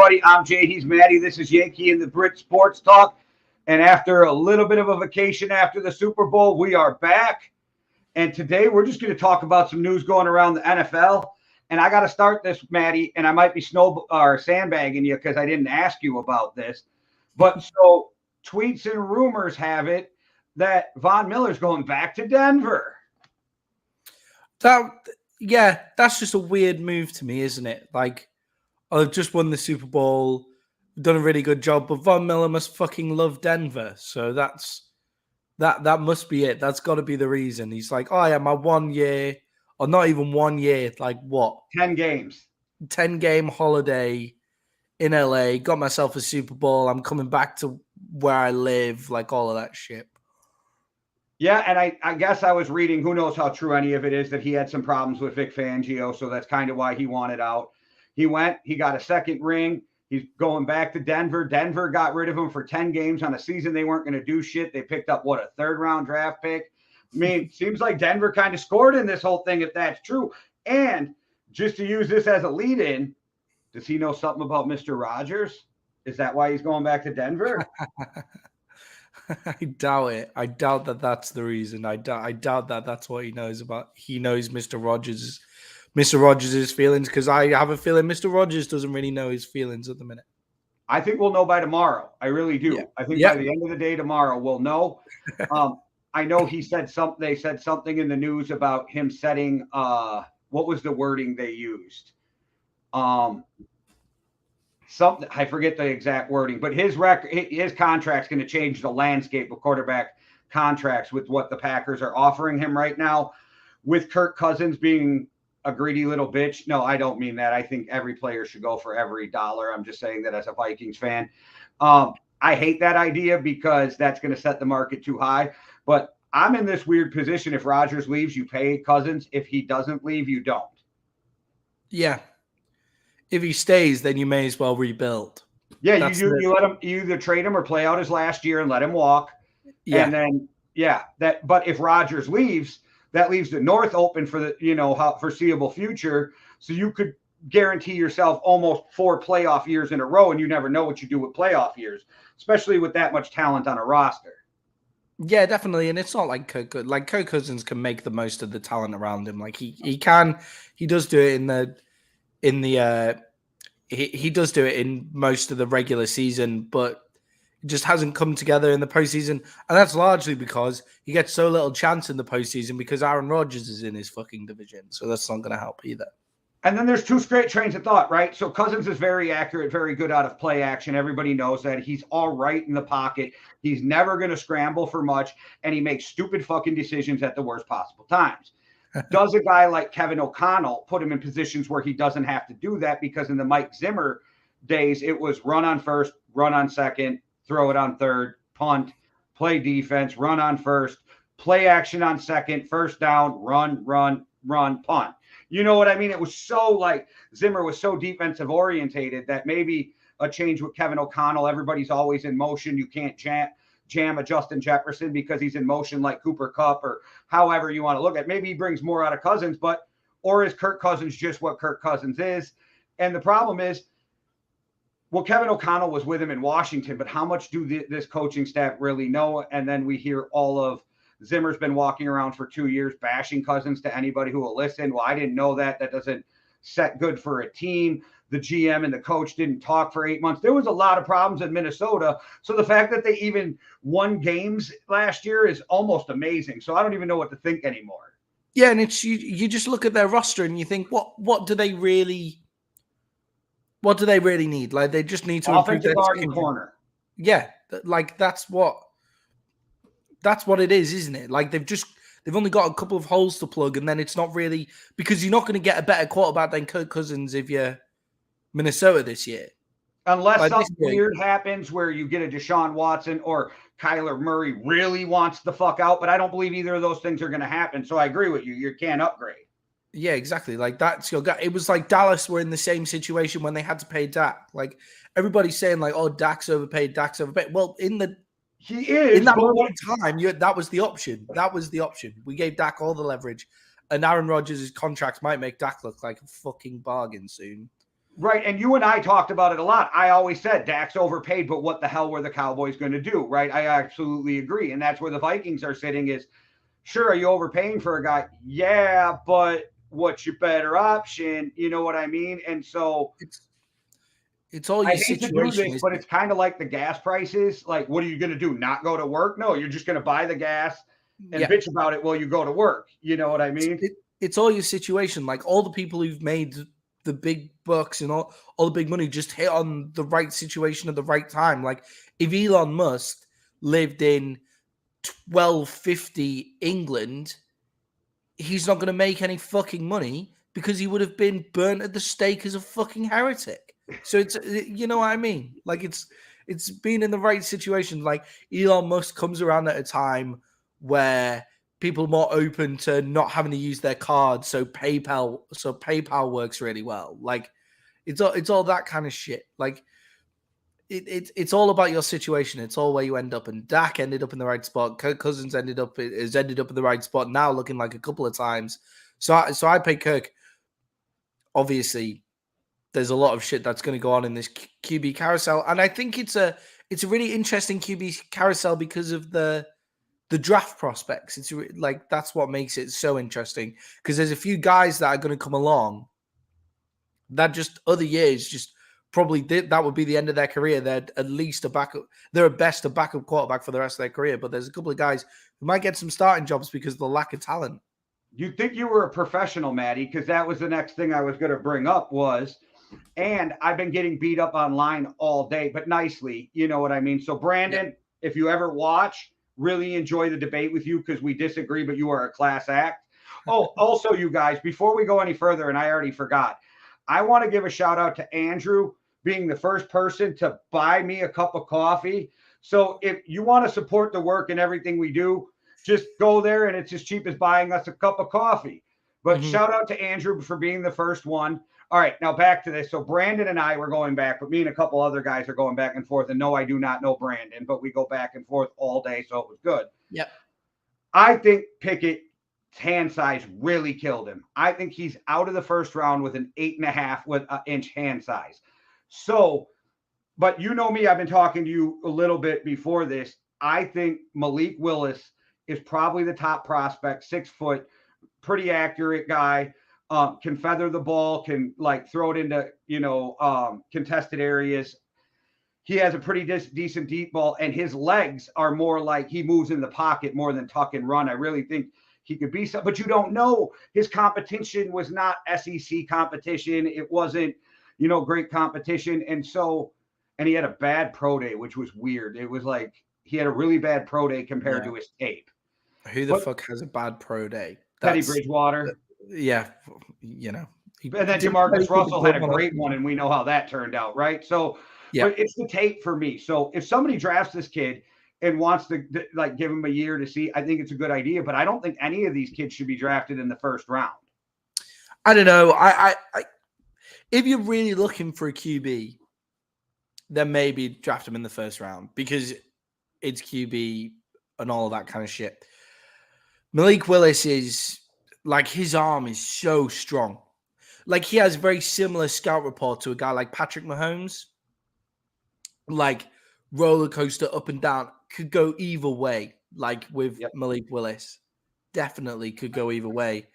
everybody. I'm Jay. He's Maddie. This is Yankee and the Brit Sports Talk. And after a little bit of a vacation after the Super Bowl, we are back. And today we're just going to talk about some news going around the NFL. And I got to start this, Maddie, and I might be sandbagging you because I didn't ask you about this. But so tweets and rumors have it that Von Miller's going back to Denver. That's just a weird move to me, isn't it? Like, I've just won the Super Bowl, done a really good job, but Von Miller must fucking love Denver. So that must be it. That's got to be the reason. He's like, oh yeah, my 1 year, or not even 1 year, like what? 10 games. 10-game holiday in LA, got myself a Super Bowl. I'm coming back to where I live, like all of that shit. Yeah, and I guess I was reading, who knows how true any of it is, that he had some problems with Vic Fangio, so that's kind of why he wanted out. He went, he got a second ring. He's going back to Denver. Denver got rid of him for 10 games on a season they weren't going to do shit. They picked up, a third-round draft pick? I mean, seems like Denver kind of scored in this whole thing, if that's true. And just to use this as a lead-in, does he know something about Mr. Rodgers? Is that why he's going back to Denver? I doubt it. I doubt that that's the reason. I doubt that that's what he knows about. He knows Mr. Rodgers' feelings, because I have a feeling Mr. Rodgers doesn't really know his feelings at the minute. I think we'll know by tomorrow. I really do. Yeah. I think by the end of the day tomorrow we'll know. I know he said something. They said something in the news about him setting. What was the wording they used? Something, I forget the exact wording, but his contract's going to change the landscape of quarterback contracts with what the Packers are offering him right now, with Kirk Cousins being a greedy little bitch. No, I don't mean that. I think every player should go for every dollar. I'm just saying that as a Vikings fan. I hate that idea because that's going to set the market too high. But I'm in this weird position. If Rodgers leaves, you pay Cousins. If he doesn't leave, you don't. Yeah. If he stays, then you may as well rebuild. Yeah, you let him, you either trade him or play out his last year and let him walk. Yeah. And then, but if Rodgers leaves, that leaves the North open for the, foreseeable future. So you could guarantee yourself almost 4 playoff years in a row, and you never know what you do with playoff years, especially with that much talent on a roster. Yeah, definitely. And it's not like Kirk Cousins can make the most of the talent around him. Like he does do it he does do it in most of the regular season, but it just hasn't come together in the postseason. And that's largely because he gets so little chance in the postseason because Aaron Rodgers is in his fucking division. So that's not going to help either. And then there's 2 straight trains of thought, right? So Cousins is very accurate, very good out of play action. Everybody knows that. He's all right in the pocket. He's never going to scramble for much, and he makes stupid fucking decisions at the worst possible times. Does a guy like Kevin O'Connell put him in positions where he doesn't have to do that? Because in the Mike Zimmer days, it was run on first, run on second, throw it on third, punt, play defense, run on first, play action on second, first down, run, punt. You know what I mean? It was so like Zimmer was so defensive orientated that maybe a change with Kevin O'Connell, everybody's always in motion. You can't jam a Justin Jefferson because he's in motion like Cooper Kupp, or however you want to look at it. Maybe he brings more out of Cousins, or is Kirk Cousins just what Kirk Cousins is? And the problem is, well, Kevin O'Connell was with him in Washington, but how much do this coaching staff really know? And then we hear all of Zimmer's been walking around for 2 years bashing Cousins to anybody who will listen. Well, I didn't know that. That doesn't set good for a team. The GM and the coach didn't talk for 8 months. There was a lot of problems in Minnesota. So the fact that they even won games last year is almost amazing. So I don't even know what to think anymore. Yeah, and it's you just look at their roster and you think, what do they really need? Like, they just need to improve their guard corner. Yeah, like that's what it is, isn't it? Like they've only got a couple of holes to plug, and then it's not really, because you're not going to get a better quarterback than Kirk Cousins if you're Minnesota this year. Unless something weird happens where you get a Deshaun Watson or Kyler Murray really wants the fuck out, but I don't believe either of those things are going to happen. So I agree with you. You can't upgrade. Yeah, exactly. Like that's your guy. It was like Dallas were in the same situation when they had to pay Dak. Like everybody's saying, like, "Oh, Dak's overpaid. Well, he is in that moment in time. That was the option. We gave Dak all the leverage, and Aaron Rodgers' contract might make Dak look like a fucking bargain soon. Right. And you and I talked about it a lot. I always said Dak's overpaid, but what the hell were the Cowboys going to do? Right. I absolutely agree. And that's where the Vikings are sitting is sure, are you overpaying for a guy? Yeah, but what's your better option? You know what I mean? And so It's it's all I your hate to do situation, this, but isn't it? it's kind of like the gas prices. Like, what are you going to do? Not go to work? No, you're just going to buy the gas and Yeah. bitch about it while you go to work. You know what I mean? It's all your situation. Like all the people who've made the big bucks and all the big money just hit on the right situation at the right time. Like if Elon Musk lived in 1250 England, he's not going to make any fucking money because he would have been burnt at the stake as a fucking heretic. So it's you know what I mean? Like it's being in the right situation. Like Elon Musk comes around at a time where people are more open to not having to use their card, so PayPal works really well. Like it's all that kind of shit. Like it's all about your situation. It's all where you end up. And Dak ended up in the right spot. Kirk Cousins ended up in the right spot. Now looking like a couple of times. So I pay Kirk. Obviously, there's a lot of shit that's going to go on in this QB carousel, and I think it's a really interesting QB carousel because of the draft prospects. It's like that's what makes it so interesting because there's a few guys that are going to come along that just other years just probably that would be the end of their career. They're at least a backup. They're at best a backup quarterback for the rest of their career. But there's a couple of guys who might get some starting jobs because of the lack of talent. You'd think you were a professional, Maddie, because that was the next thing I was going to bring up was, and I've been getting beat up online all day, but nicely, you know what I mean? So, Yeah. Brandon, if you ever watch, really enjoy the debate with you because we disagree, but you are a class act. Oh, also, you guys, before we go any further, and I already forgot, I want to give a shout out to Andrew being the first person to buy me a cup of coffee. So, if you want to support the work and everything we do, just go there and it's as cheap as buying us a cup of coffee. But Mm-hmm. shout out to Andrew for being the first one. All right, now back to this. So Brandon and I were going back, but me and a couple other guys are going back and forth. And no, I do not know Brandon, but we go back and forth all day, so it was good. Yep. I think Pickett's hand size really killed him. I think he's out of the first round with an 8.5 with an inch hand size. So, but you know me, I've been talking to you a little bit before this. I think Malik Willis is probably the top prospect, 6 foot, pretty accurate guy. Can feather the ball, can like throw it into contested areas. He has a pretty decent deep ball, and his legs are more like he moves in the pocket more than tuck and run. I really think he could be some, but you don't know. His competition was not SEC competition. It wasn't great competition, and he had a bad pro day, which was weird. It was like he had a really bad pro day compared Yeah. to his tape. Who the But fuck has a bad pro day? Teddy That's Bridgewater. yeah. You know. And then Didn't many Jamarcus people Russell put had him a on a great one, team? and we know how that turned out, right? So, Yeah. but it's the tape for me. So if somebody drafts this kid and wants to like give him a year to see, I think it's a good idea. But I don't think any of these kids should be drafted in the first round. I don't know. I if you're really looking for a QB, then maybe draft him in the first round because it's QB and all of that kind of shit. Malik Willis is like his arm is so strong. Like he has very similar scout report to a guy like Patrick Mahomes. Like roller coaster up and down could go either way. Like with Yep. Malik Willis, definitely could go either way.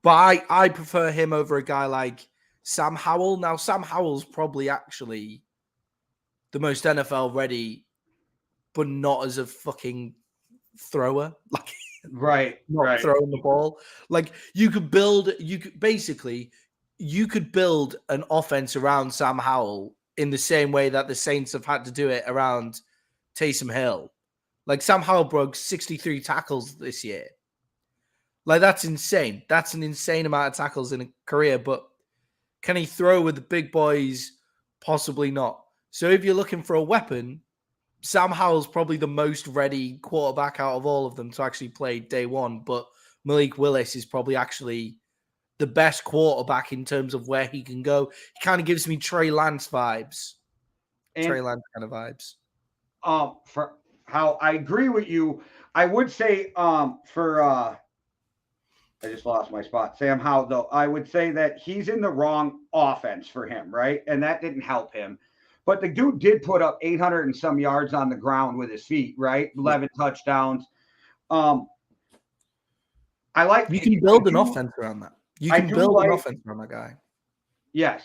But I prefer him over a guy like Sam Howell. Now Sam Howell's probably actually the most NFL ready, but not as a fucking thrower. Like Right. not Right. throwing the ball. Like you could build an offense around Sam Howell in the same way that the Saints have had to do it around Taysom Hill. Like Sam Howell broke 63 tackles this year. Like that's insane. That's an insane amount of tackles in a career, but can he throw with the big boys? Possibly not. So if you're looking for a weapon, Sam Howell's probably the most ready quarterback out of all of them to actually play day one, but Malik Willis is probably actually the best quarterback in terms of where he can go. He kind of gives me Trey Lance vibes. And Trey Lance kind of vibes. for how I agree with you, I would say for I just lost my spot. Sam Howell, though, I would say that he's in the wrong offense for him, right? And that didn't help him. But the dude did put up 800 and some yards on the ground with his feet, right? 11 touchdowns. Um, I like. You can build an offense around that. You I can do build an like. offense around that guy. Yes.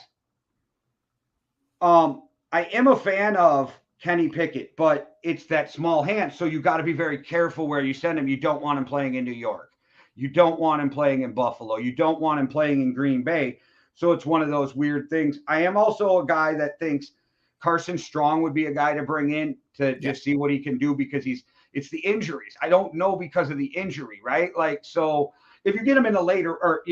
I am a fan of Kenny Pickett, but it's that small hand. So you got to be very careful where you send him. You don't want him playing in New York. You don't want him playing in Buffalo. You don't want him playing in Green Bay. So it's one of those weird things. I am also a guy that thinks Carson Strong would be a guy to bring in to just see what he can do because it's the injuries. I don't know because of the injury, right? Like, so if you get him in a later or,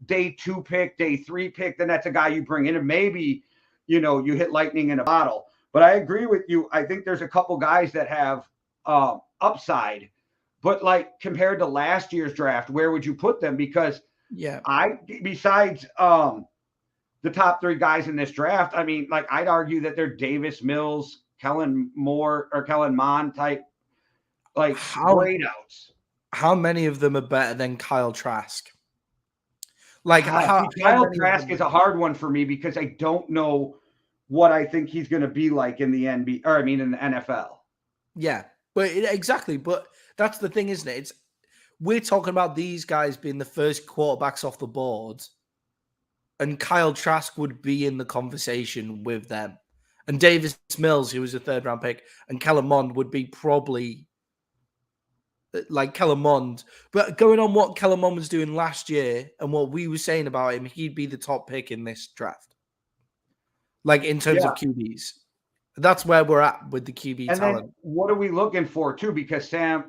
day 2 pick, day 3 pick, then that's a guy you bring in and maybe, you hit lightning in a bottle. But I agree with you. I think there's a couple guys that have upside, but like compared to last year's draft, where would you put them? Because besides the top 3 guys in this draft, I mean, like I'd argue that they're Davis Mills, Kellen Moore or Kellen Mond type, like grade outs. How many of them are better than Kyle Trask? Like Kyle Trask is a hard one for me because I don't know what I think he's going to be like in the NBA, or I mean in the NFL. Yeah, but exactly. But that's the thing, isn't it? We're talking about these guys being the first quarterbacks off the board, and Kyle Trask would be in the conversation with them, and Davis Mills, who was a 3rd round pick, and Kellen Mond would be probably like Kellen Mond. But going on what Kellen Mond was doing last year and what we were saying about him, he'd be the top pick in this draft. Like in terms of QBs. That's where we're at with the QB and talent. Then what are we looking for too? Because Sam,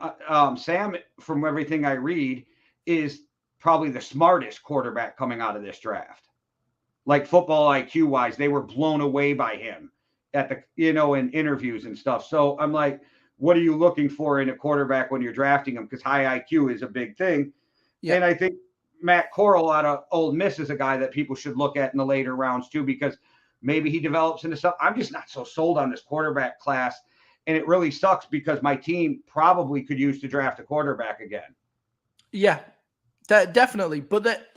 from everything I read, is probably the smartest quarterback coming out of this draft. Like football IQ wise, they were blown away by him at the, in interviews and stuff. So I'm like, what are you looking for in a quarterback when you're drafting him? Because high IQ is a big thing. Yeah. And I think Matt Corral out of Ole Miss is a guy that people should look at in the later rounds too, because maybe he develops into stuff. I'm just not so sold on this quarterback class. And it really sucks because my team probably could use to draft a quarterback again. Yeah, definitely. But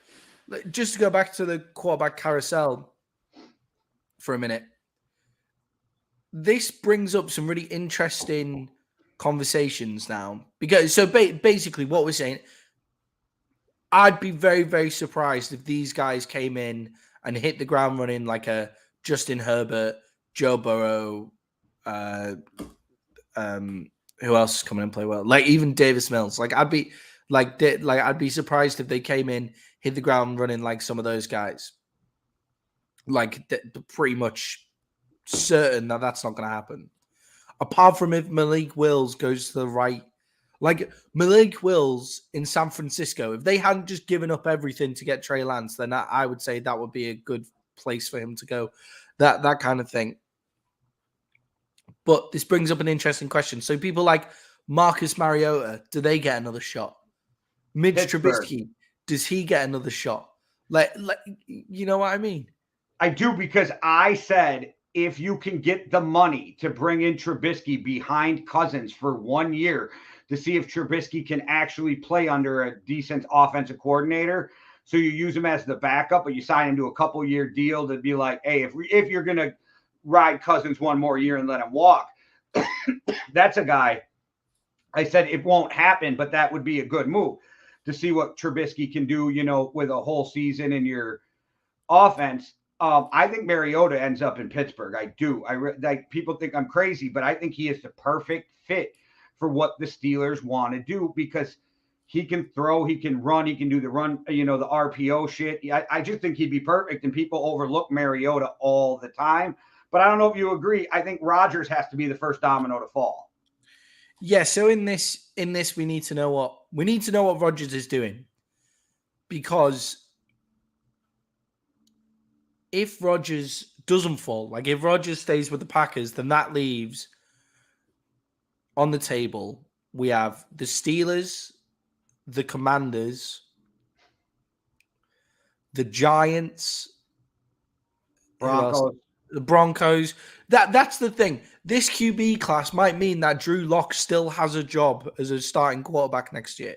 just to go back to the quarterback carousel for a minute, this brings up some really interesting conversations now. Because so basically what we're saying, I'd be very, very surprised if these guys came in and hit the ground running like a Justin Herbert, Joe Burrow, who else is coming and play well? Like even Davis Mills. Like I'd be surprised if they came in, hit the ground running like some of those guys. Like pretty much certain that that's not going to happen. Apart from if Malik Wills goes to the right. Like Malik Wills in San Francisco, if they hadn't just given up everything to get Trey Lance, then I would say that would be a good place for him to go. That kind of thing. But this brings up an interesting question. So people like Marcus Mariota, do they get another shot? Mitch Trubisky, does he get another shot? Like, you know what I mean? I do, because I said if you can get the money to bring in Trubisky behind Cousins for 1 year to see if Trubisky can actually play under a decent offensive coordinator. So you use him as the backup, but you sign him to a couple-year deal to be like, hey, if you're going to ride Cousins 1 more year and let him walk, that's a guy. I said it won't happen, but that would be a good move to see what Trubisky can do, with a whole season in your offense. I think Mariota ends up in Pittsburgh. I do. Like people think I'm crazy, but I think he is the perfect fit for what the Steelers want to do, because he can throw, he can run, he can do the run, the RPO shit. I just think he'd be perfect, and people overlook Mariota all the time. But I don't know if you agree. I think Rodgers has to be the first domino to fall. Yeah, so in this we need to know what Rodgers is doing, because if Rodgers doesn't fall, like if Rodgers stays with the Packers, then that leaves on the table we have the Steelers, the Commanders, the Giants, Broncos. The Broncos. That's the thing. This QB class might mean that Drew Lock still has a job as a starting quarterback next year.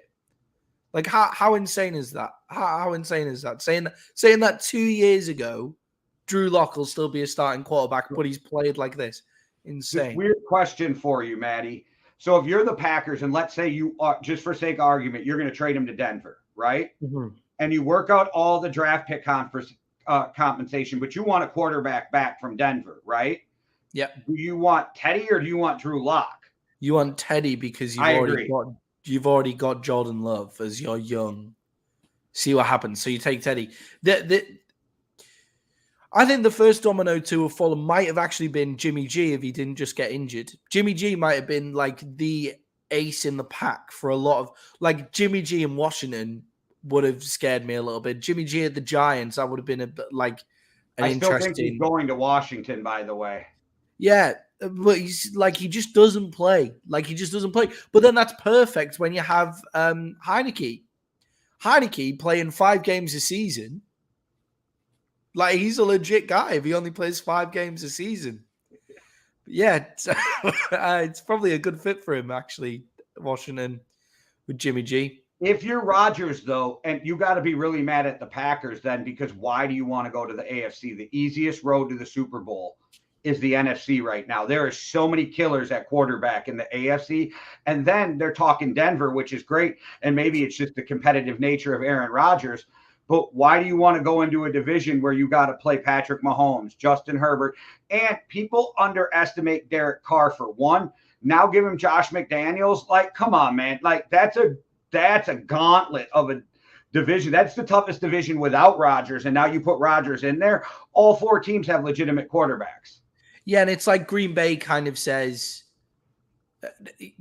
Like how insane is that? How insane is that? Saying that 2 years ago, Drew Lock will still be a starting quarterback, but he's played like this. This Insane. weird question for you, Maddie. So if you're the Packers, and let's say you are, just for sake of argument, you're going to trade him to Denver, right? Mm-hmm. And you work out all the draft pick compensation, but you want a quarterback back from Denver, right? Yeah. Do you want Teddy or do you want Drew Lock? You want Teddy because you've already got Jordan Love as your young. See what happens. So you take Teddy. I think the first domino to have fallen might have actually been Jimmy G if he didn't just get injured. Jimmy G might have been like the ace in the pack for a lot of, like, Jimmy G in Washington would have scared me a little bit. Jimmy G at the Giants, that would have been I still think he's going to Washington, by the way. Yeah, but he's like, he just doesn't play. Like, he just doesn't play. But then that's perfect when you have Heineke. Heineke playing 5 games a season. Like, he's a legit guy if he only plays 5 games a season. But yeah, it's probably a good fit for him, actually, Washington with Jimmy G. If you're Rodgers, though, and you got to be really mad at the Packers then, because why do you want to go to the AFC? The easiest road to the Super Bowl is the NFC right now. There are so many killers at quarterback in the AFC. And then they're talking Denver, which is great. And maybe it's just the competitive nature of Aaron Rodgers. But why do you want to go into a division where you got to play Patrick Mahomes, Justin Herbert, and people underestimate Derek Carr for one? Now give him Josh McDaniels. Like, come on, man. Like, that's a gauntlet of a division. That's the toughest division without Rodgers. And now you put Rodgers in there. All 4 teams have legitimate quarterbacks. Yeah, and it's like Green Bay kind of says,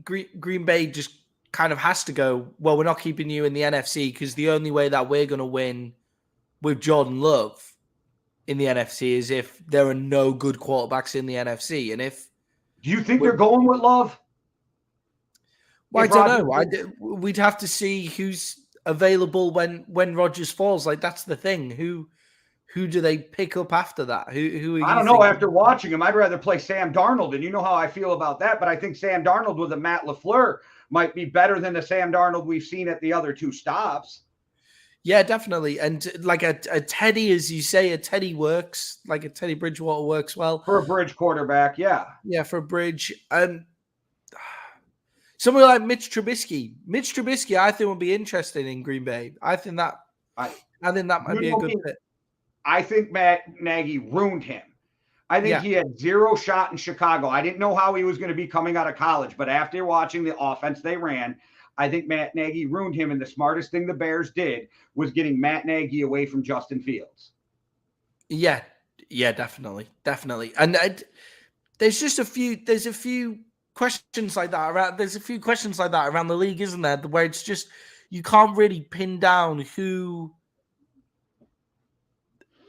Green Bay just kind of has to go, well, we're not keeping you in the NFC because the only way that we're going to win with Jordan Love in the NFC is if there are no good quarterbacks in the NFC. And if... Do you think they're going with Love? Well, I don't know. We'd have to see who's available when Rodgers falls. Like, that's the thing. Who do they pick up after that? Who I don't know. After watching him, I'd rather play Sam Darnold, and you know how I feel about that. But I think Sam Darnold with a Matt LaFleur might be better than the Sam Darnold we've seen at the other 2 stops. Yeah, definitely. And like a Teddy, as you say, a Teddy works. Like a Teddy Bridgewater works well for a bridge quarterback. Yeah, yeah, for a bridge. And somebody like Mitch Trubisky, I think would be interested in Green Bay. I think that might be a good fit. I think Matt Nagy ruined him. I think he had 0 shot in Chicago. I didn't know how he was going to be coming out of college, but after watching the offense they ran, I think Matt Nagy ruined him. And the smartest thing the Bears did was getting Matt Nagy away from Justin Fields. Yeah, definitely. And there's a few questions like that around. There's a few questions like that around the league, isn't there? Where it's just, you can't really pin down who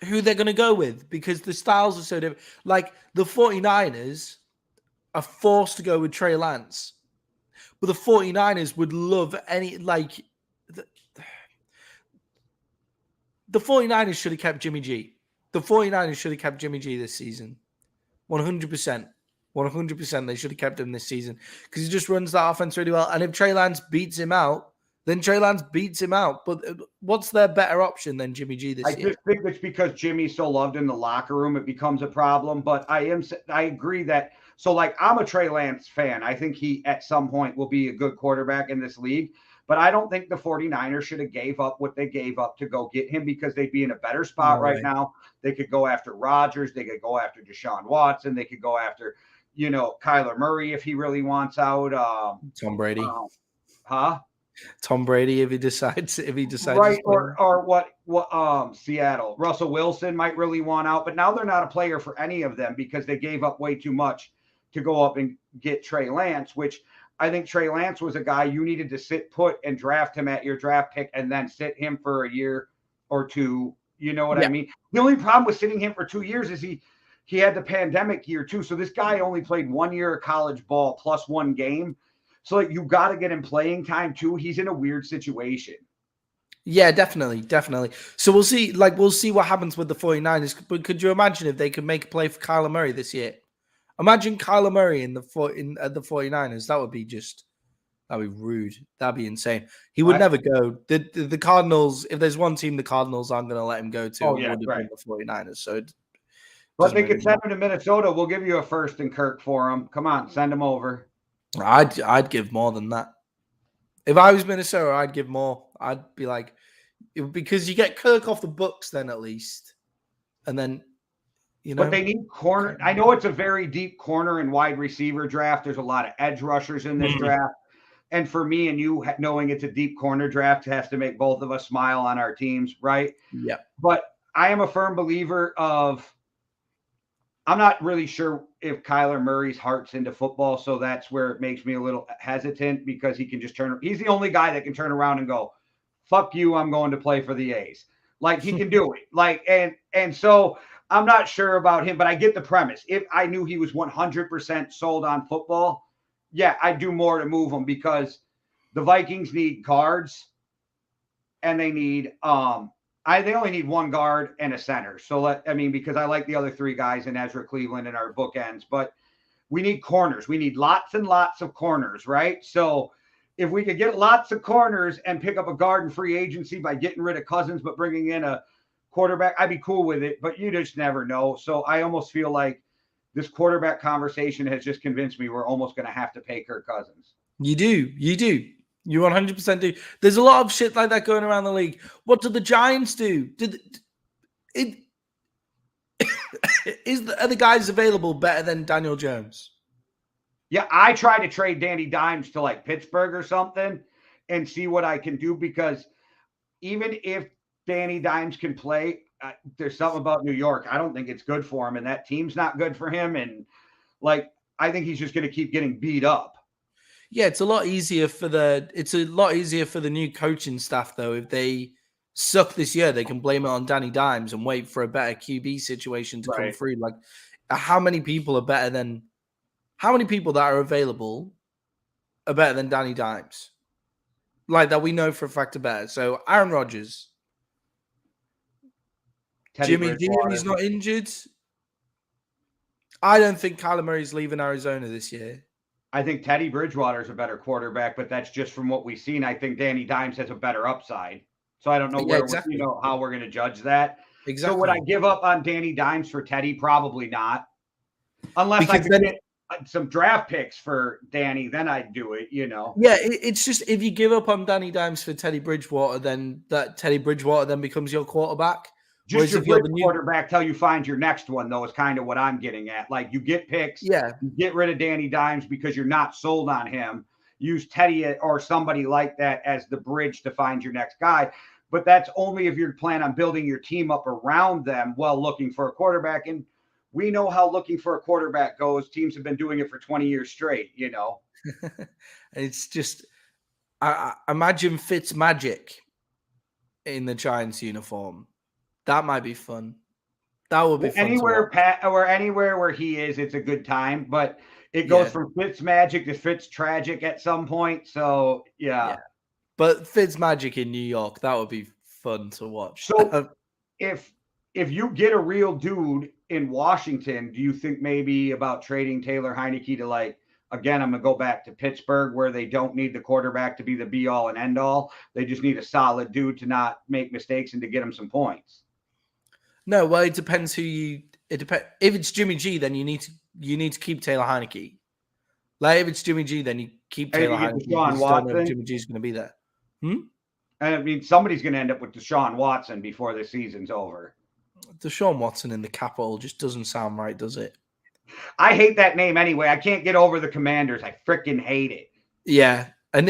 they're going to go with because the styles are so different. Like, the 49ers are forced to go with Trey Lance, but the 49ers would love any, like, the 49ers should have kept Jimmy G. The 49ers should have kept Jimmy G this season. 100%. 100% they should have kept him this season because he just runs that offense really well. And if Trey Lance beats him out, then Trey Lance beats him out. But what's their better option than Jimmy G this year? I just think it's because Jimmy's so loved in the locker room, it becomes a problem. But I agree that, so like, I'm a Trey Lance fan. I think he at some point will be a good quarterback in this league. But I don't think the 49ers should have gave up what they gave up to go get him because they'd be in a better spot right now. They could go after Rodgers. They could go after Deshaun Watson. They could go after, Kyler Murray if he really wants out. Tom Brady. Huh? Tom Brady if he decides right, or what Seattle. Russell Wilson might really want out, but now they're not a player for any of them because they gave up way too much to go up and get Trey Lance, which I think Trey Lance was a guy you needed to sit put and draft him at your draft pick and then sit him for a year or 2. You know what I mean? The only problem with sitting him for 2 years is he had the pandemic year too. So this guy only played 1 year of college ball plus 1 game. So like, you got to get him playing time too. He's in a weird situation. Yeah, definitely. So we'll see what happens with the 49ers. But could you imagine if they could make a play for Kyler Murray this year? Imagine Kyler Murray at the 49ers. That would be just That'd be rude. That'd be insane. He would never go. The Cardinals, if there's one team the Cardinals aren't going to let him go to, it would have been the 49ers. So but they could send him to Minnesota. We'll give you a first and Kirk for him. Come on, send him over. I'd give more than that. If I was Minnesota, I'd give more. I'd be like, because you get Kirk off the books then at least. And then, But they need corner. I know it's a very deep corner and wide receiver draft. There's a lot of edge rushers in this draft. And for me and you, knowing it's a deep corner draft has to make both of us smile on our teams, right? Yeah. But I am a firm believer of, I'm not really sure if Kyler Murray's heart's into football, so that's where it makes me a little hesitant because he can just he's the only guy that can turn around and go, fuck you, I'm going to play for the A's. Like, he can do it. And so I'm not sure about him, but I get the premise. If I knew he was 100% sold on football, yeah, I'd do more to move him because the Vikings need guards and they need they only need one guard and a center. So because I like the other three guys in Ezra Cleveland and our bookends, but we need corners. We need lots and lots of corners, right? So if we could get lots of corners and pick up a guard in free agency by getting rid of Cousins but bringing in a quarterback, I'd be cool with it, but you just never know. So I almost feel like this quarterback conversation has just convinced me we're almost going to have to pay Kirk Cousins. You do. You 100% do. There's a lot of shit like that going around the league. What did the Giants do? Are the guys available better than Daniel Jones? Yeah, I try to trade Danny Dimes to like Pittsburgh or something and see what I can do because even if Danny Dimes can play, there's something about New York. I don't think it's good for him, and that team's not good for him. And I think he's just going to keep getting beat up. Yeah, it's a lot easier for the new coaching staff though. If they suck this year, they can blame it on Danny Dimes and wait for a better QB situation to come through. Like, how many people that are available are better than Danny Dimes? Like that we know for a fact are better. So Aaron Rodgers. Jimmy G, if he's not injured. I don't think Kyler Murray's leaving Arizona this year. I think Teddy Bridgewater is a better quarterback, but that's just from what we've seen. I think Danny Dimes has a better upside. So I don't know how we're going to judge that. Exactly. So would I give up on Danny Dimes for Teddy? Probably not. Unless I could get some draft picks for Danny, then I'd do it, Yeah, it's just if you give up on Danny Dimes for Teddy Bridgewater, then that Teddy Bridgewater then becomes your quarterback. Just your quarterback till you find your next one, though, is kind of what I'm getting at. Like, you get picks, you get rid of Danny Dimes because you're not sold on him. Use Teddy or somebody like that as the bridge to find your next guy. But that's only if you plan on building your team up around them while looking for a quarterback. And we know how looking for a quarterback goes. Teams have been doing it for 20 years straight, It's just, I imagine Fitzmagic in the Giants uniform. That might be fun. That would be fun. Anywhere where he is, it's a good time. But it goes from Fitzmagic to Fitztragic at some point. So yeah. But Fitzmagic in New York, that would be fun to watch. So if you get a real dude in Washington, do you think maybe about trading Taylor Heineke to again, I'm going to go back to Pittsburgh where they don't need the quarterback to be the be all and end all. They just need a solid dude to not make mistakes and to get him some points. No, well, it depends If it's Jimmy G, then you need to keep Taylor Heineke. Like, if it's Jimmy G, then you keep Taylor Heineke. Deshaun Watson. Jimmy G's going to be there. And somebody's going to end up with Deshaun Watson before the season's over. Deshaun Watson in the Capitol just doesn't sound right, does it? I hate that name anyway. I can't get over the Commanders. I freaking hate it. Yeah, and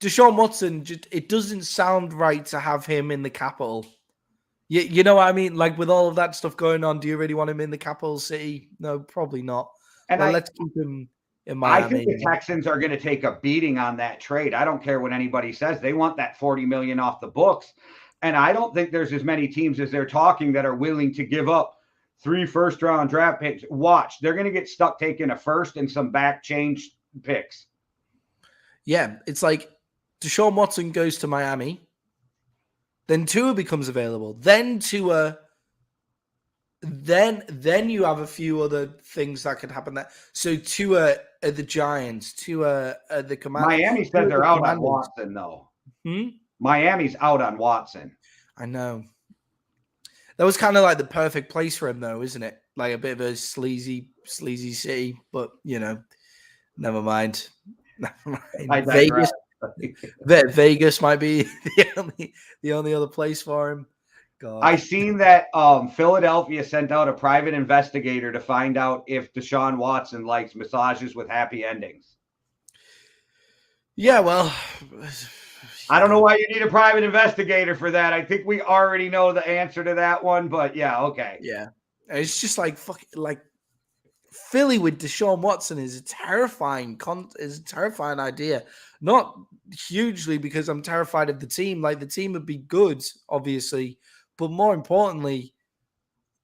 Deshaun Watson, it doesn't sound right to have him in the Capitol. You know what I mean? Like, with all of that stuff going on, do you really want him in the capital city? No, probably not. And let's keep him in Miami. I think the Texans are going to take a beating on that trade. I don't care what anybody says. They want that $40 million off the books. And I don't think there's as many teams as they're talking that are willing to give up 3 first-round draft picks. Watch. They're going to get stuck taking a first and some back change picks. Yeah, it's like Deshaun Watson goes to Miami. Then Tua becomes available. Then Tua. Then you have a few other things that could happen there. So Tua the Giants to the Miami said they're out on Watson, though. Miami's out on Watson. I know. That was kind of like the perfect place for him, though, isn't it? Like a bit of a sleazy city, but never mind. Never mind. Vegas might be the only other place for him. God. I seen that Philadelphia sent out a private investigator to find out if Deshaun Watson likes massages with happy endings. Yeah, well, I don't know why you need a private investigator for that. I think we already know the answer to that one, but yeah, okay. Yeah, it's just like Philly with Deshaun Watson is a terrifying idea. Not hugely because I'm terrified of the team. Like the team would be good, obviously, but more importantly,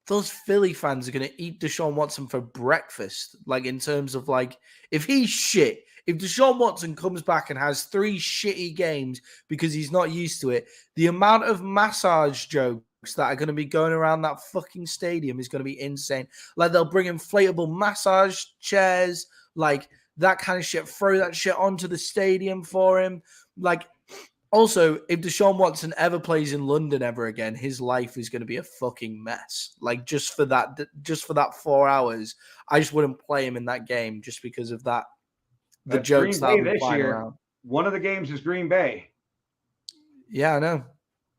those Philly fans are going to eat Deshaun Watson for breakfast. Like in terms of like, if he's shit, if Deshaun Watson comes back and has 3 shitty games because he's not used to it, the amount of massage jokes that are going to be going around that fucking stadium is going to be insane. Like they'll bring inflatable massage chairs, like that kind of shit, throw that shit onto the stadium for him. Like, also, if Deshaun Watson ever plays in London ever again, his life is going to be a fucking mess. Like just for that 4 hours, I just wouldn't play him in that game just because of that. The That's jokes Green that Bay this year. around. One of the games is Green Bay. Yeah, I know.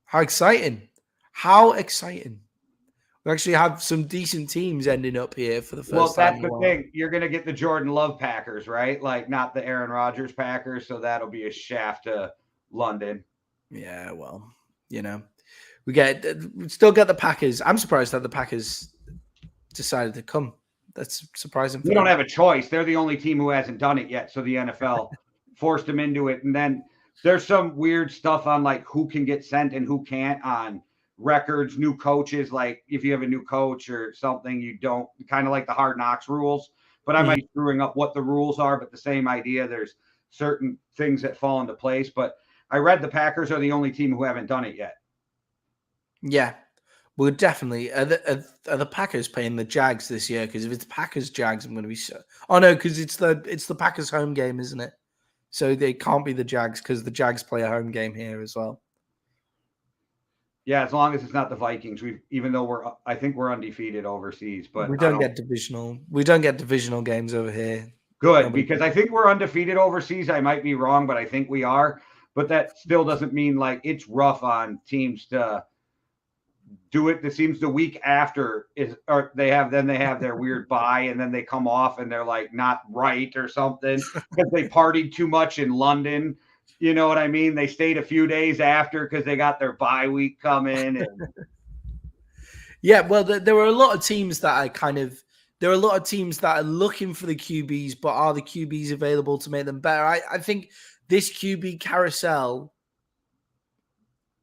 How exciting! How exciting! We actually have some decent teams ending up here for the first time. Well, that's the thing. You're going to get the Jordan Love Packers, right? Like not the Aaron Rodgers Packers. So that'll be a shaft to London. Yeah, well, we still get the Packers. I'm surprised that the Packers decided to come. That's surprising. We don't have a choice. They're the only team who hasn't done it yet. So the NFL forced them into it. And then there's some weird stuff on like who can get sent and who can't on records, new coaches. Like if you have a new coach or something, you don't, kind of like the Hard Knocks rules. But I might be screwing up what the rules are, but the same idea. There's certain things that fall into place. But I read the Packers are the only team who haven't done it yet. Yeah. Well, definitely. Are the Packers playing the Jags this year? Because if it's Packers Jags, I'm going to be so. Oh no, because it's the Packers home game, isn't it? So they can't be the Jags because the Jags play a home game here as well. Yeah, as long as it's not the Vikings. Even though I think we're undefeated overseas, but we don't get divisional. We don't get divisional games over here. Good, because I think we're undefeated overseas. I might be wrong, but I think we are. But that still doesn't mean like it's rough on teams to do it. It seems the week after they have their weird bye and then they come off and they're like not right or something because they partied too much in London. You know what I mean? They stayed a few days after because they got their bye week coming. And... Yeah, well, there were a lot of teams that there are a lot of teams that are looking for the QBs, but are the QBs available to make them better? I think this QB carousel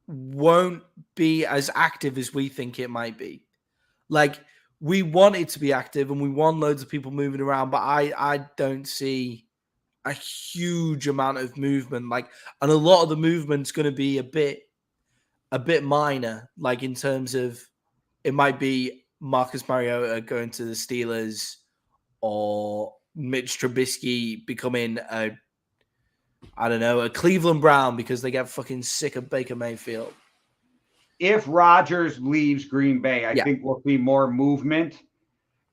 won't be as active as we think it might be. Like, we want it to be active and we want loads of people moving around, but I don't see a huge amount of movement. Like, and a lot of the movement's going to be a bit minor, like in terms of it might be Marcus Mariota going to the Steelers or Mitch Trubisky becoming a Cleveland Brown because they get fucking sick of Baker Mayfield. If Rodgers leaves Green Bay, I think we'll see more movement.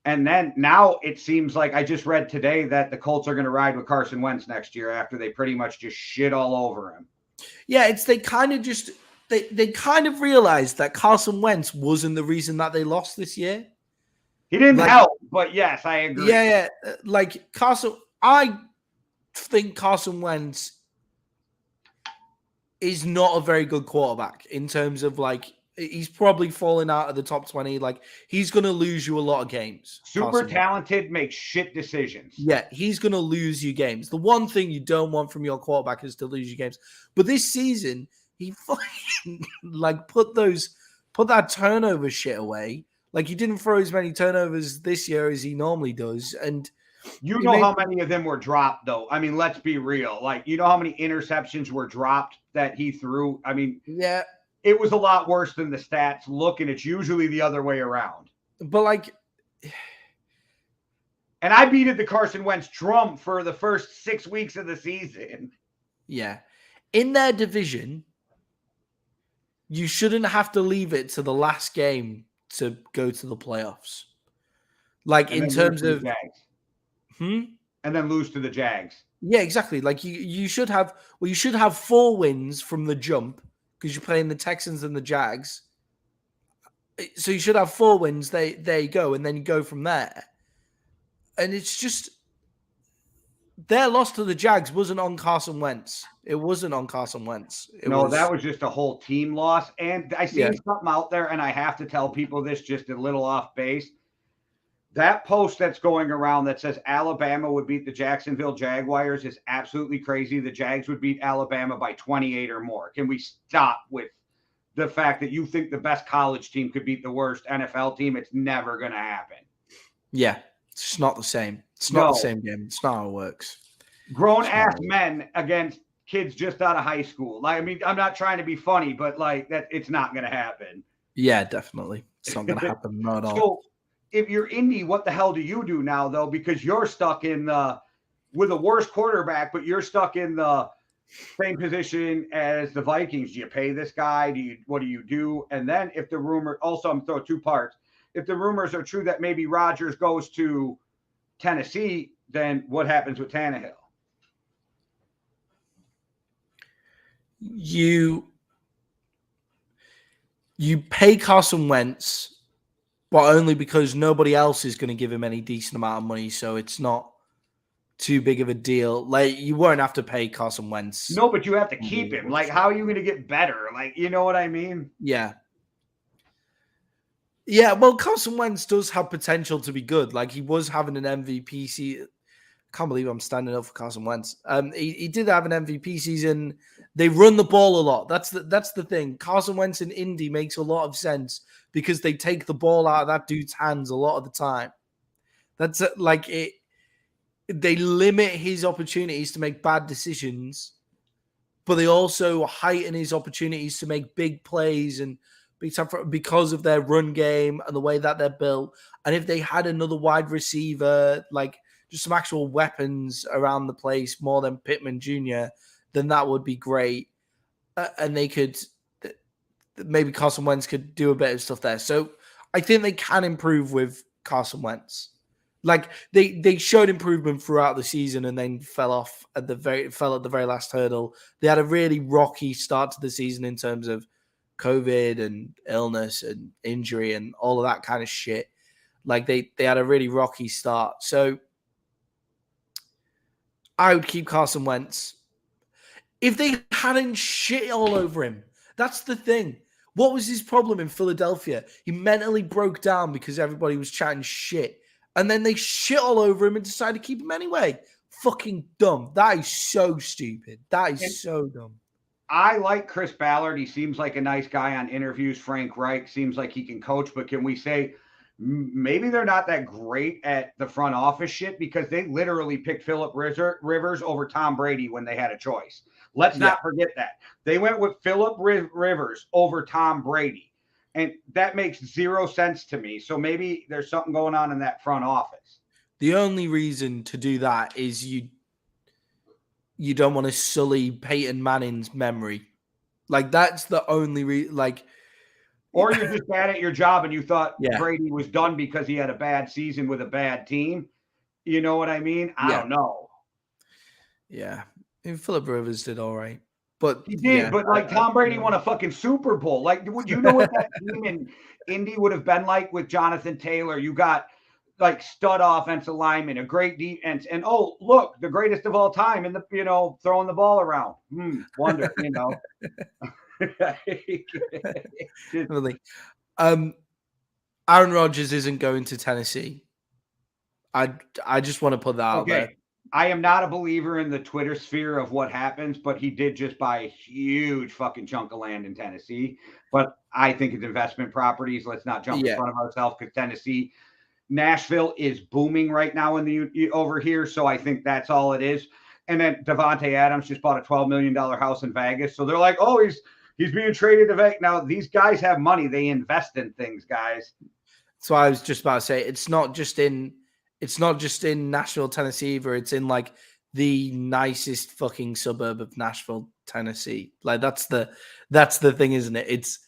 And then now it seems like I just read today that the Colts are going to ride with Carson Wentz next year after they pretty much just shit all over him. Yeah, they kind of realized that Carson Wentz wasn't the reason that they lost this year. He didn't help, but yes, I agree. Yeah. Like I think Carson Wentz is not a very good quarterback in terms of like he's probably falling out of the top 20. Like he's going to lose you a lot of games. Super talented, makes shit decisions. Yeah, he's going to lose you games. The one thing you don't want from your quarterback is to lose you games. But this season, he fucking like put that turnover shit away. Like he didn't throw as many turnovers this year as he normally does. And you know how many of them were dropped, though. I mean, let's be real. Like, you know how many interceptions were dropped that he threw? I mean, yeah, it was a lot worse than the stats look, and it's usually the other way around. But like, And I beated the Carson Wentz drum for the first 6 weeks of the season. Yeah. In their division, you shouldn't have to leave it to the last game to go to the playoffs. Like, And in then lose terms to the of... Jags. Hmm? And then lose to the Jags. Yeah, exactly. Like, you should have... Well, you should have 4 wins from the jump because you're playing the Texans and the Jags. So you should have 4 wins. There you go. And then you go from there. And it's just... Their loss to the Jags wasn't on Carson Wentz. It wasn't on Carson Wentz. That was just a whole team loss. And I seen Yeah. something out there, and I have to tell people this just a little off base. That post that's going around that says Alabama would beat the Jacksonville Jaguars is absolutely crazy. The Jags would beat Alabama by 28 or more. Can we stop with the fact that you think the best college team could beat the worst NFL team? It's never going to happen. Yeah, it's not the same. It's not the same game. It's not how it works. Grown-ass men against kids just out of high school. Like, I mean, I'm not trying to be funny, but like that, it's not going to happen. Yeah, definitely. It's not going to happen. Not at all. So if you're Indy, what the hell do you do now, though? Because you're stuck in with a worse quarterback, but you're stuck in the same position as the Vikings. Do you pay this guy? What do you do? And then if the rumor, also I'm throwing 2 parts. If the rumors are true that maybe Rodgers goes to Tennessee, then what happens with Tannehill? You pay Carson Wentz, but only because nobody else is going to give him any decent amount of money, so it's not too big of a deal. Like, you won't have to pay Carson Wentz. No, but you have to keep him. Like, how are you going to get better? Like, you know what I mean? Yeah. Yeah, well, Carson Wentz does have potential to be good. Like, he was having an MVP season. I can't believe I'm standing up for Carson Wentz. He did have an MVP season. They run the ball a lot. That's the thing. Carson Wentz in Indy makes a lot of sense because they take the ball out of that dude's hands a lot of the time. That's like it. They limit his opportunities to make bad decisions, but they also heighten his opportunities to make big plays and because of their run game and the way that they're built. And if they had another wide receiver, like just some actual weapons around the place more than Pittman Jr., then that would be great. And they could, maybe Carson Wentz could do a bit of stuff there. So I think they can improve with Carson Wentz. Like they showed improvement throughout the season and then fell at the very last hurdle. They had a really rocky start to the season in terms of COVID and illness and injury and all of that kind of shit. Like they had a really rocky start. So I would keep Carson Wentz. If they hadn't shit all over him, that's the thing. What was his problem in Philadelphia? He mentally broke down because everybody was chatting shit. And then they shit all over him and decided to keep him anyway. Fucking dumb. That is so stupid. That is so dumb. I like Chris Ballard. He seems like a nice guy on interviews. Frank Reich seems like he can coach. But can we say maybe they're not that great at the front office shit because they literally picked Phillip Rivers over Tom Brady when they had a choice. Let's not forget that. They went with Phillip Rivers over Tom Brady. And that makes 0 sense to me. So maybe there's something going on in that front office. The only reason to do that is you don't want to sully Peyton Manning's memory. Like, that's the only reason. Like, or you're just bad at your job and you thought Brady was done because he had a bad season with a bad team. You know what I mean? I don't know. Yeah. I mean, Phillip Rivers did all right. But he did, but like Tom Brady won a fucking Super Bowl. Like, would you know what that team in Indy would have been like with Jonathan Taylor? You got like stud offensive lineman, a great defense, and oh look, the greatest of all time in the throwing the ball around. Wonder, Really. Aaron Rodgers isn't going to Tennessee. I just want to put that out there. I am not a believer in the Twitter sphere of what happens, but he did just buy a huge fucking chunk of land in Tennessee. But I think it's investment properties. Let's not jump in front of ourselves because Nashville is booming right now over here. So I think that's all it is. And then Devontae Adams just bought a $12 million house in Vegas. So they're like, oh, he's being traded to Vegas. Now, these guys have money. They invest in things, guys. So I was just about to say, it's not just in It's not just in Nashville, Tennessee either. It's in like the nicest fucking suburb of Nashville, Tennessee. Like that's the thing, isn't it? It's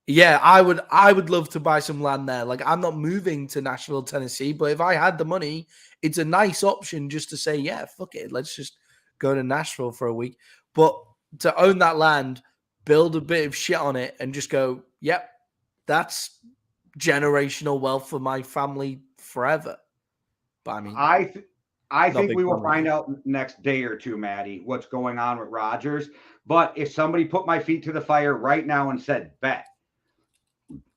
yeah, I would love to buy some land there. Like I'm not moving to Nashville, Tennessee, but if I had the money, it's a nice option just to say, yeah, fuck it. Let's just go to Nashville for a week. But to own that land, build a bit of shit on it and just go, yep, that's generational wealth for my family forever. But I mean, I think big we will family. find out next day or two, Maddie, what's going on with Rodgers. But if somebody put my feet to the fire right now and said, bet,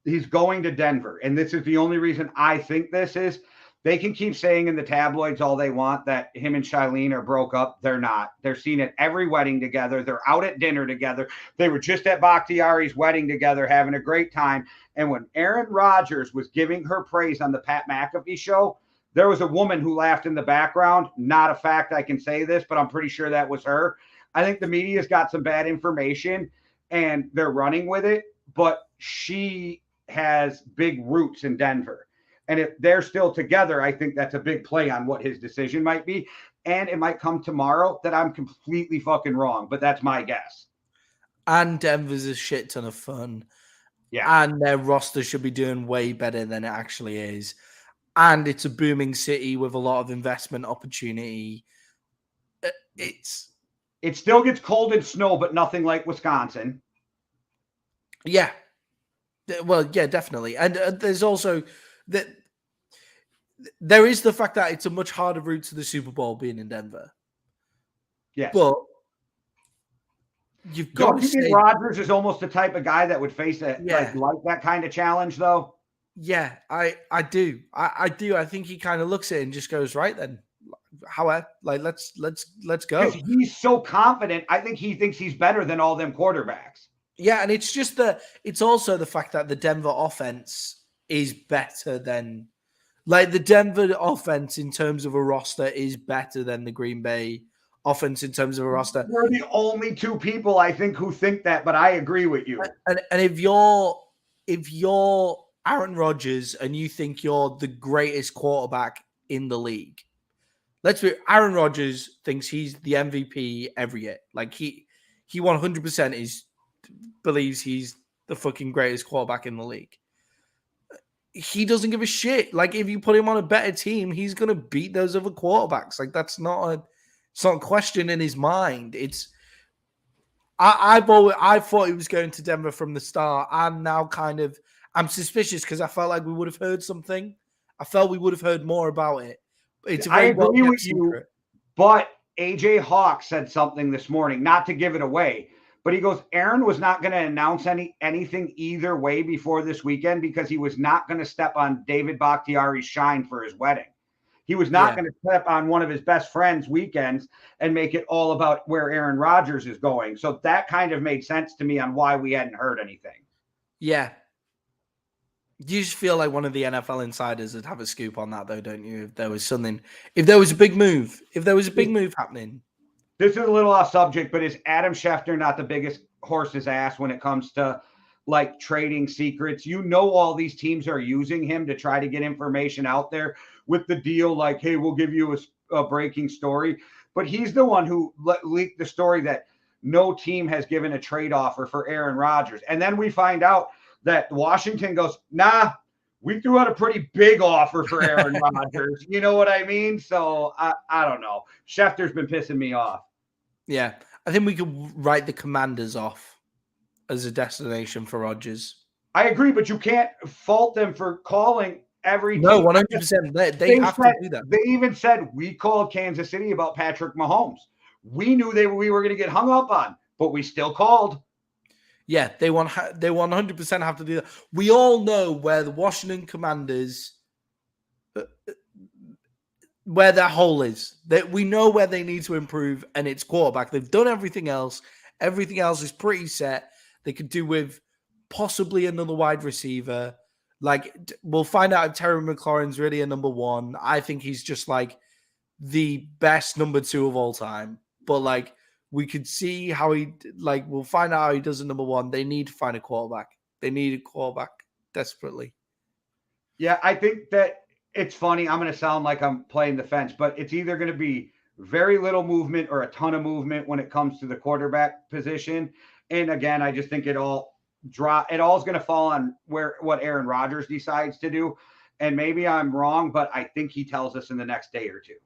he's going to Denver, and this is the only reason I think this is, they can keep saying in the tabloids all they want that him and Shailene are broke up. They're not. They're seen at every wedding together. They're out at dinner together. They were just at Bakhtiari's wedding together, having a great time. And when Aaron Rodgers was giving her praise on the Pat McAfee show, there was a woman who laughed in the background. Not a fact I can say this, but I'm pretty sure that was her. I think the media's got some bad information and they're running with it, but she has big roots in Denver. And if they're still together, I think that's a big play on what his decision might be. And it might come tomorrow that I'm completely fucking wrong, but that's my guess. And Denver's a shit ton of fun. Yeah. And their roster should be doing way better than it actually is. And it's a booming city with a lot of investment opportunity. It still gets cold and snow, but nothing like Wisconsin. Yeah. Well, yeah, definitely. And there's also that there is the fact that it's a much harder route to the Super Bowl being in Denver. Yes. But you've got to you think Rodgers is almost the type of guy that would face it, like that kind of challenge, though? Yeah, I do. I do. I think he kind of looks at it and just goes, right then. However, like let's go. Because he's so confident. I think he thinks he's better than all them quarterbacks. Yeah, and it's just it's also the fact that the Denver offense is better than, like, the Denver offense in terms of a roster is better than the Green Bay offense in terms of a roster. We're the only two people I think who think that, but I agree with you. And if you're Aaron Rodgers and you think you're the greatest quarterback in the league, Aaron Rodgers thinks he's the MVP every year. Like he 100% believes he's the fucking greatest quarterback in the league. He doesn't give a shit. Like if you put him on a better team, he's gonna beat those other quarterbacks. Like it's not a question in his mind. I thought he was going to Denver from the start. I'm suspicious because I felt like we would have heard something. I felt we would have heard more about it. It's a very I agree with secret. you, but AJ Hawk said something this morning, not to give it away, but he goes, Aaron was not going to announce anything either way before this weekend because he was not going to step on David Bakhtiari's shine for his wedding. He was not going to step on one of his best friends' weekends and make it all about where Aaron Rodgers is going. So that kind of made sense to me on why we hadn't heard anything. Yeah. You just feel like one of the NFL insiders would have a scoop on that, though, don't you? If there was a big move happening. This is a little off subject, but is Adam Schefter not the biggest horse's ass when it comes to like trading secrets? You know, all these teams are using him to try to get information out there with the deal. Like, hey, we'll give you a breaking story, but he's the one who leaked the story that no team has given a trade offer for Aaron Rodgers. And then we find out that Washington goes, nah, we threw out a pretty big offer for Aaron Rodgers. You know what I mean? So I don't know. Schefter's been pissing me off. Yeah. I think we could write the Commanders off as a destination for Rodgers. I agree, but you can't fault them for calling every team. No, 100%. They have to do that. They even said, we called Kansas City about Patrick Mahomes. We knew we were going to get hung up on, but we still called. Yeah, they 100% have to do that. We all know where the Washington Commanders, where that hole is. That we know where they need to improve, and it's quarterback. They've done everything else. Everything else is pretty set. They could do with possibly another wide receiver. Like, we'll find out if Terry McLaurin's really a number one. I think he's just like the best number two of all time. But like, we could see how we'll find out how he does at number one. They need to find a quarterback. They need a quarterback desperately. Yeah, I think that it's funny. I'm going to sound like I'm playing the fence, but it's either going to be very little movement or a ton of movement when it comes to the quarterback position. And again, I just think it all drop. It all is going to fall on what Aaron Rodgers decides to do. And maybe I'm wrong, but I think he tells us in the next day or two.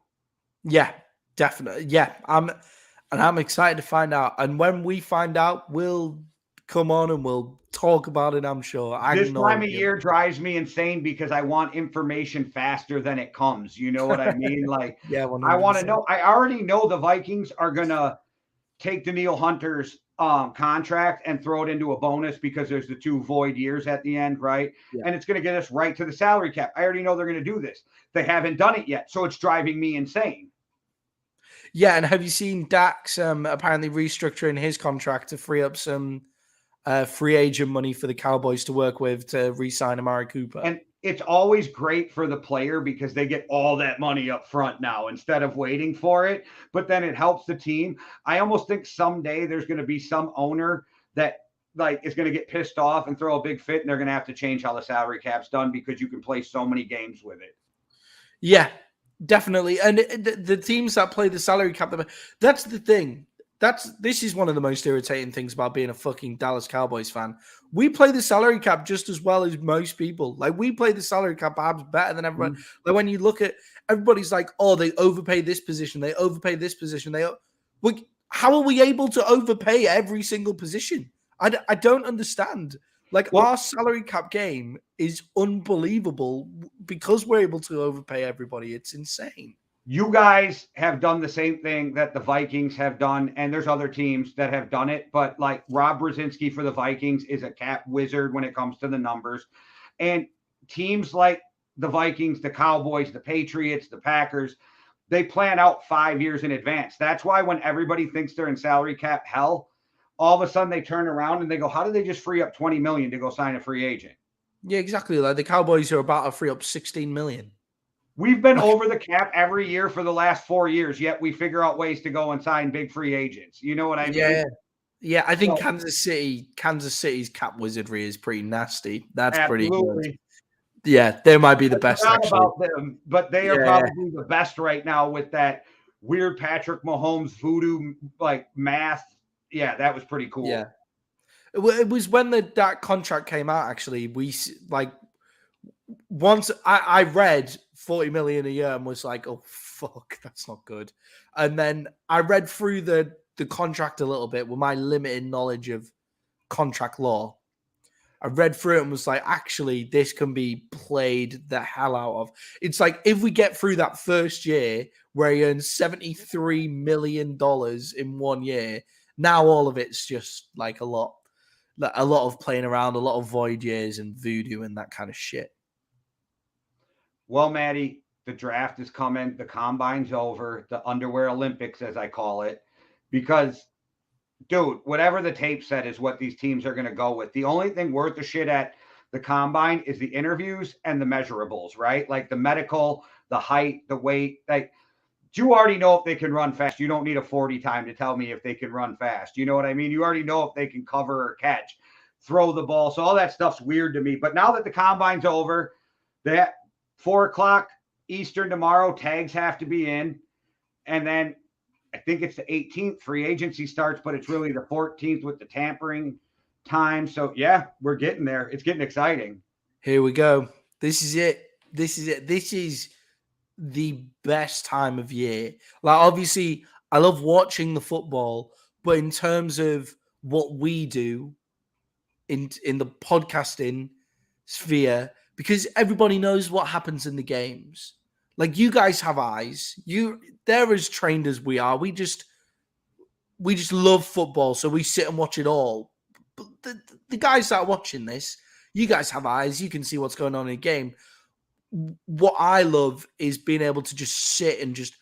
Yeah, definitely. Yeah, I'm excited to find out. And when we find out, we'll come on and we'll talk about it. I'm sure. I This know. time of year drives me insane because I want information faster than it comes. You know what I mean? Like, Yeah, I want to 100%. know. I already know the Vikings are gonna take Danielle Hunter's contract and throw it into a bonus because there's the 2 void years at the end, right? Yeah. And it's going to get us right to the salary cap. I already know they're going to do this. They haven't done it yet, so it's driving me insane. Yeah, and have you seen Dax apparently restructuring his contract to free up some free agent money for the Cowboys to work with to re-sign Amari Cooper? And it's always great for the player because they get all that money up front now instead of waiting for it. But then it helps the team. I almost think someday there's going to be some owner that like is going to get pissed off and throw a big fit, and they're going to have to change how the salary cap's done because you can play so many games with it. Yeah, definitely. And the teams that play the salary cap, that's the thing. This is one of the most irritating things about being a fucking Dallas Cowboys fan. We play the salary cap just as well as most people. Like, we play the salary cap perhaps better than everyone. Like, when you look at everybody's like, oh, they overpay this position, they overpay this position. How are we able to overpay every single position? I don't understand. Like, our salary cap game is unbelievable because we're able to overpay everybody. It's insane. You guys have done the same thing that the Vikings have done, and there's other teams that have done it. But like Rob Brzezinski for the Vikings is a cap wizard when it comes to the numbers. And teams like the Vikings, the Cowboys, the Patriots, the Packers, they plan out 5 years in advance. That's why when everybody thinks they're in salary cap hell, all of a sudden they turn around and they go, how did they just free up 20 million to go sign a free agent? Yeah, exactly. Like, the Cowboys are about to free up 16 million. We've been over the cap every year for the last 4 years, yet we figure out ways to go and sign big free agents. You know what I mean? Yeah. I think Kansas City's cap wizardry is pretty nasty. That's absolutely. Pretty good. Yeah, they might be the best. Actually, about them, but they are probably the best right now with that weird Patrick Mahomes voodoo like math. Yeah, that was pretty cool. Yeah, it was when that contract came out. Actually, we like once I read 40 million a year and was like, oh fuck, that's not good. And then I read through the contract a little bit with my limited knowledge of contract law. I read through it and was like, actually, this can be played the hell out of. It's like, if we get through that first year where he earns $73 million in 1 year, now all of it's just like a lot of playing around, a lot of void years and voodoo and that kind of shit. Well, Maddie, the draft is coming. The combine's over. The underwear Olympics, as I call it, because dude, whatever the tape said is what these teams are going to go with. The only thing worth the shit at the combine is the interviews and the measurables, right? Like the medical, the height, the weight. Like, you already know if they can run fast. You don't need a 40 time to tell me if they can run fast. You know what I mean? You already know if they can cover or catch, throw the ball. So all that stuff's weird to me. But now that the combine's over, that 4:00 Eastern tomorrow, tags have to be in. And then I think it's the 18th free agency starts, but it's really the 14th with the tampering time. So yeah, we're getting there. It's getting exciting. Here we go. This is it. This is the best time of year. Like, obviously, I love watching the football, but in terms of what we do in the podcasting sphere, because everybody knows what happens in the games. Like, you guys have eyes. They're as trained as we are. We just love football, so we sit and watch it all. But the guys that are watching this, you guys have eyes. You can see what's going on in a game. What I love is being able to just sit and just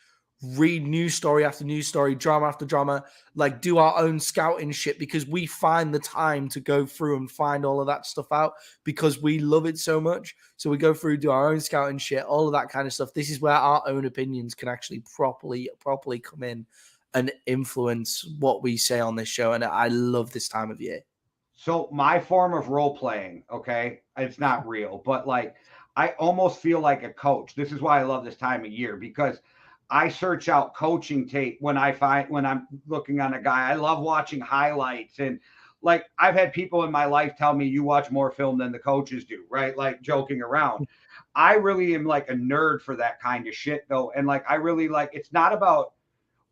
read news story after news story, drama after drama, like do our own scouting shit because we find the time to go through and find all of that stuff out because we love it so much. So we go through, do our own scouting shit, all of that kind of stuff. This is where our own opinions can actually properly come in and influence what we say on this show. And I love this time of year. So my form of role playing, okay, it's not real, but like I almost feel like a coach. This is why I love this time of year, because I search out coaching tape when I'm looking on a guy. I love watching highlights, and like I've had people in my life tell me you watch more film than the coaches do, right? Like joking around. I really am like a nerd for that kind of shit though. And like I really like, it's not about,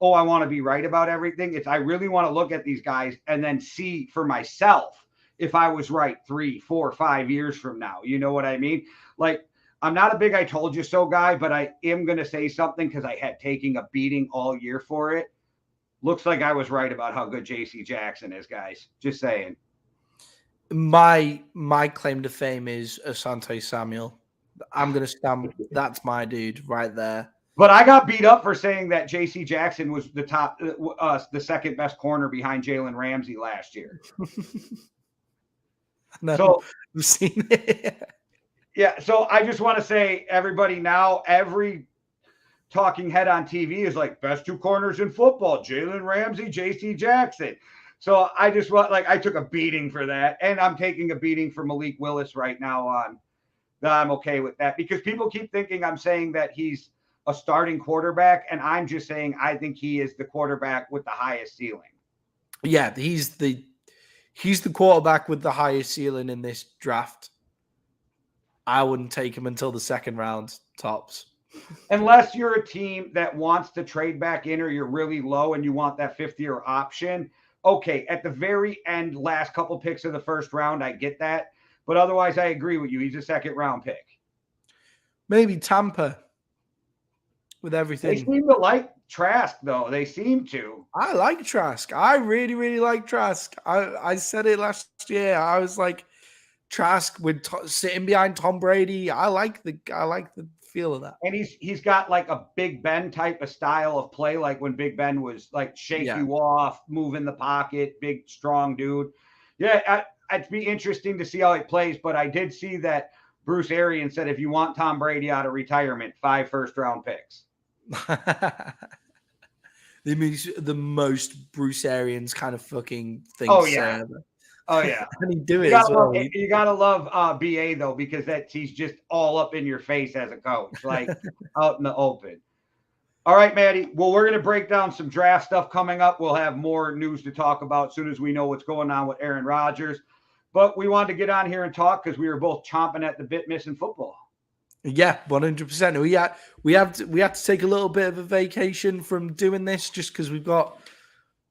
oh, I want to be right about everything. It's I really want to look at these guys and then see for myself if I was right 3, 4, 5 years from now. You know what I mean? Like, I'm not a big I told you so guy, but I am going to say something because I had taking a beating all year for it. Looks like I was right about how good JC Jackson is, guys. Just saying. My claim to fame is Asante Samuel. I'm going to stand. That's my dude right there. But I got beat up for saying that J.C. Jackson was the second best corner behind Jalen Ramsey last year. No, so I've seen it. Yeah, so I just want to say, everybody now, every talking head on TV is like best two corners in football: Jalen Ramsey, J.C. Jackson. So I just want I took a beating for that, and I'm taking a beating for Malik Willis right now. I'm okay with that because people keep thinking I'm saying that he's a starting quarterback, and I'm just saying I think he is the quarterback with the highest ceiling. Yeah, he's the quarterback with the highest ceiling in this draft. I wouldn't take him until the second round tops. Unless you're a team that wants to trade back in or you're really low and you want that fifth-year option. Okay, at the very end, last couple picks of the first round, I get that. But otherwise, I agree with you. He's a second-round pick. Maybe Tampa with everything. They seem to like Trask, though. They seem to. I like Trask. I really, really like Trask. I said it last year. I was like, Trask with sitting behind Tom Brady. I like the feel of that. And he's got like a Big Ben type of style of play, like when Big Ben was like shake you off, move in the pocket, big, strong dude. Yeah, it'd be interesting to see how he plays, but I did see that Bruce Arians said if you want Tom Brady out of retirement, 5 first-round picks. They mean the most Bruce Arians kind of fucking thing. Oh, yeah. Oh, yeah. And he do it as well. You got to love BA, though, because he's just all up in your face as a coach, like out in the open. All right, Maddie. Well, we're going to break down some draft stuff coming up. We'll have more news to talk about as soon as we know what's going on with Aaron Rodgers. But we wanted to get on here and talk because we were both chomping at the bit missing football. Yeah, 100%. We have to take a little bit of a vacation from doing this just because we've got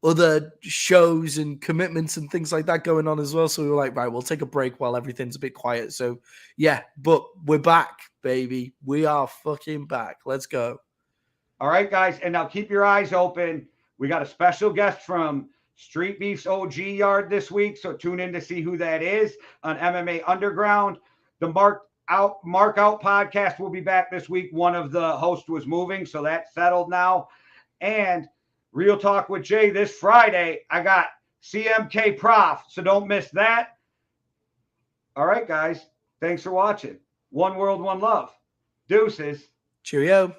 other shows and commitments and things like that going on as well. So we were like, right, we'll take a break while everything's a bit quiet. So yeah, but we're back, baby. We are fucking back. Let's go. All right, guys. And now keep your eyes open. We got a special guest from Street Beef's OG Yard this week. So tune in to see who that is on MMA Underground. The Mark Out podcast will be back this week. One of the hosts was moving, so that's settled now. And Real Talk with Jay this Friday. I got CMK Prof, so don't miss that. All right, guys. Thanks for watching. One world, one love. Deuces. Cheerio.